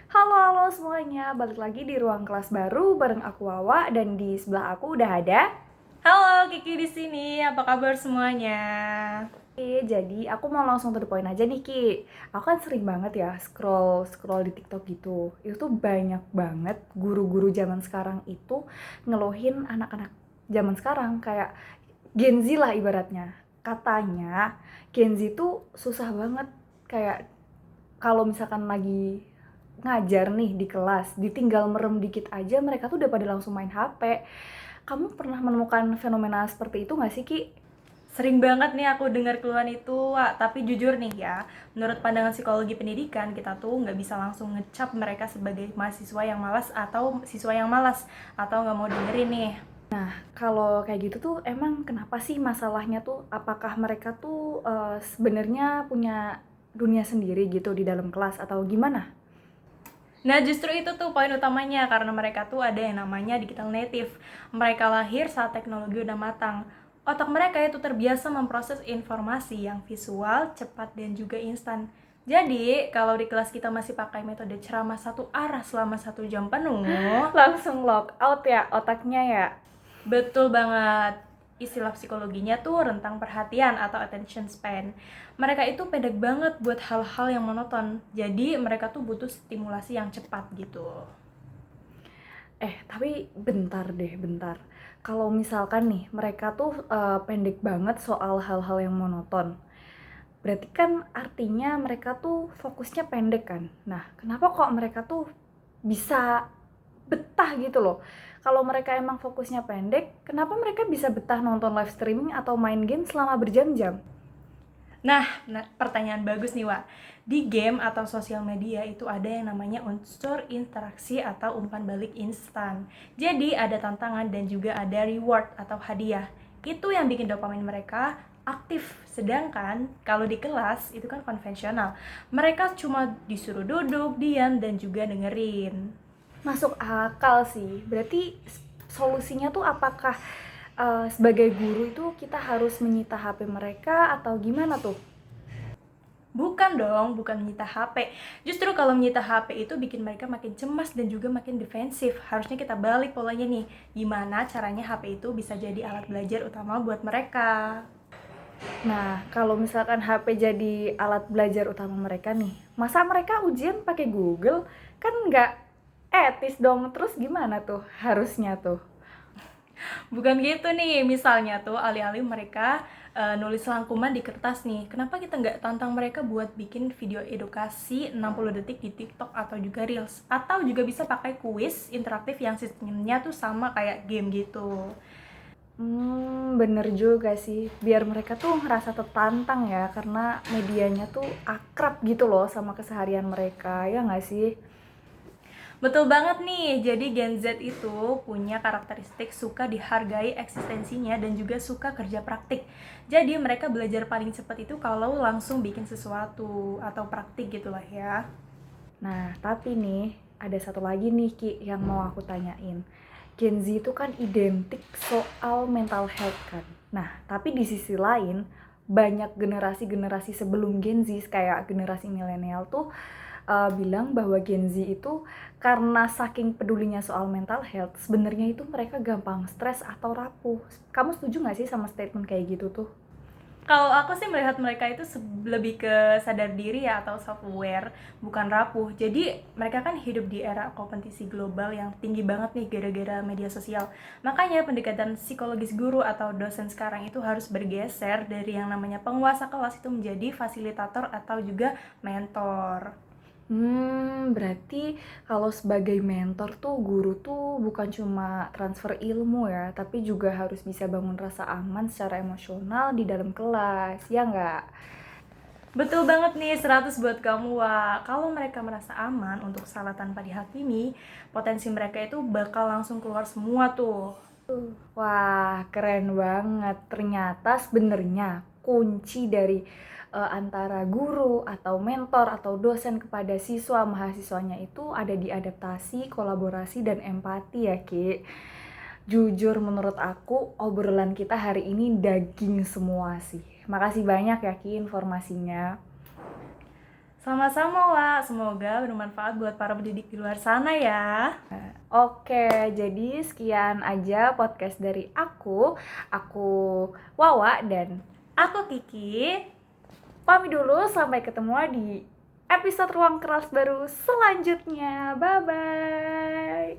Halo semuanya, balik lagi di ruang kelas baru bareng aku Wawa dan di sebelah aku udah ada. Halo, Kiki di sini. Apa kabar semuanya? Jadi aku mau langsung to the point aja nih Ki. Aku kan sering banget ya scroll di TikTok gitu. Itu tuh banyak banget guru-guru zaman sekarang itu ngeluhin anak-anak zaman sekarang kayak Gen Z lah ibaratnya. Katanya Gen Z tuh susah banget kayak kalau misalkan lagi ngajar nih di kelas, ditinggal merem dikit aja mereka tuh udah pada langsung main HP. Kamu pernah menemukan fenomena seperti itu nggak sih, Ki? Sering banget nih aku dengar keluhan itu, Wak. Tapi jujur nih ya, menurut pandangan psikologi pendidikan, kita tuh nggak bisa langsung ngecap mereka sebagai mahasiswa yang malas atau siswa yang malas atau nggak mau dengerin nih. Kalau kayak gitu tuh emang kenapa sih masalahnya tuh? Apakah mereka tuh sebenarnya punya dunia sendiri gitu di dalam kelas atau gimana? Nah, justru itu tuh poin utamanya, karena mereka tuh ada yang namanya digital native. Mereka lahir saat teknologi udah matang. Otak mereka itu terbiasa memproses informasi yang visual, cepat, dan juga instan. Jadi, kalau di kelas kita masih pakai metode ceramah satu arah selama 1 jam penuh, Langsung lock out ya otaknya ya. betul banget. Istilah psikologinya tuh rentang perhatian atau attention span. Mereka itu pendek banget buat hal-hal yang monoton. Jadi mereka tuh butuh stimulasi yang cepat gitu. Tapi bentar deh, bentar. Kalau misalkan nih mereka tuh pendek banget soal hal-hal yang monoton. Berarti kan artinya mereka tuh fokusnya pendek kan. Nah, kenapa kok mereka tuh bisa betah gitu loh? Kalau mereka emang fokusnya pendek, kenapa mereka bisa betah nonton live streaming atau main game selama berjam-jam? Nah, pertanyaan bagus nih, Wak. Di game atau sosial media itu ada yang namanya unsur interaksi atau umpan balik instan. Jadi ada tantangan dan juga ada reward atau hadiah. Itu yang bikin dopamin mereka aktif. Sedangkan kalau di kelas itu kan konvensional. Mereka cuma disuruh duduk, diam, dan juga dengerin. Masuk akal sih. Berarti solusinya tuh apakah sebagai guru itu kita harus menyita HP mereka atau gimana tuh? Bukan dong, bukan menyita HP. Justru kalau menyita HP itu bikin mereka makin cemas dan juga makin defensif. Harusnya kita balik polanya nih. Gimana caranya HP itu bisa jadi alat belajar utama buat mereka. Nah, kalau misalkan HP jadi alat belajar utama mereka nih, masa mereka ujian pakai Google? Kan nggak etis dong. Terus gimana tuh harusnya tuh? Bukan gitu nih, misalnya tuh alih-alih mereka nulis rangkuman di kertas nih. Kenapa kita nggak tantang mereka buat bikin video edukasi 60 detik di TikTok atau juga Reels? Atau juga bisa pakai kuis interaktif yang sistemnya tuh sama kayak game gitu. Bener juga sih. Biar mereka tuh ngerasa tertantang ya, karena medianya tuh akrab gitu loh sama keseharian mereka, ya nggak sih? Betul banget nih, jadi Gen Z itu punya karakteristik suka dihargai eksistensinya dan juga suka kerja praktik. Jadi mereka belajar paling cepat itu kalau langsung bikin sesuatu atau praktik gitulah ya. Nah, tapi nih, ada satu lagi nih Ki yang mau aku tanyain. Gen Z itu kan identik soal mental health kan. Nah, tapi di sisi lain, banyak generasi-generasi sebelum Gen Z kayak generasi milenial tuh bilang bahwa Gen Z itu karena saking pedulinya soal mental health, sebenarnya itu mereka gampang stres atau rapuh. Kamu setuju nggak sih sama statement kayak gitu tuh? Kalau aku sih melihat mereka itu lebih ke sadar diri ya atau self aware, bukan rapuh. Jadi mereka kan hidup di era kompetisi global yang tinggi banget nih gara-gara media sosial. Makanya pendekatan psikologis guru atau dosen sekarang itu harus bergeser dari yang namanya penguasa kelas itu menjadi fasilitator atau juga mentor. Berarti kalau sebagai mentor tuh guru tuh bukan cuma transfer ilmu ya, tapi juga harus bisa bangun rasa aman secara emosional di dalam kelas, ya nggak? Betul banget nih, 100 buat kamu, Wak. Kalau mereka merasa aman untuk salah tanpa dihakimi, potensi mereka itu bakal langsung keluar semua tuh. Wah, keren banget. Ternyata sebenarnya kunci dari antara guru atau mentor atau dosen kepada siswa mahasiswanya itu ada di adaptasi, kolaborasi, dan empati ya, Ki. Jujur menurut aku obrolan kita hari ini daging semua sih. Makasih banyak ya Ki informasinya. Sama-sama, Wak. Semoga bermanfaat buat para pendidik di luar sana ya. Oke, jadi sekian aja podcast dari aku. Aku Wawa dan Aku Kiki. pamit dulu. Sampai ketemu di episode Ruang Kelas baru selanjutnya. Bye-bye.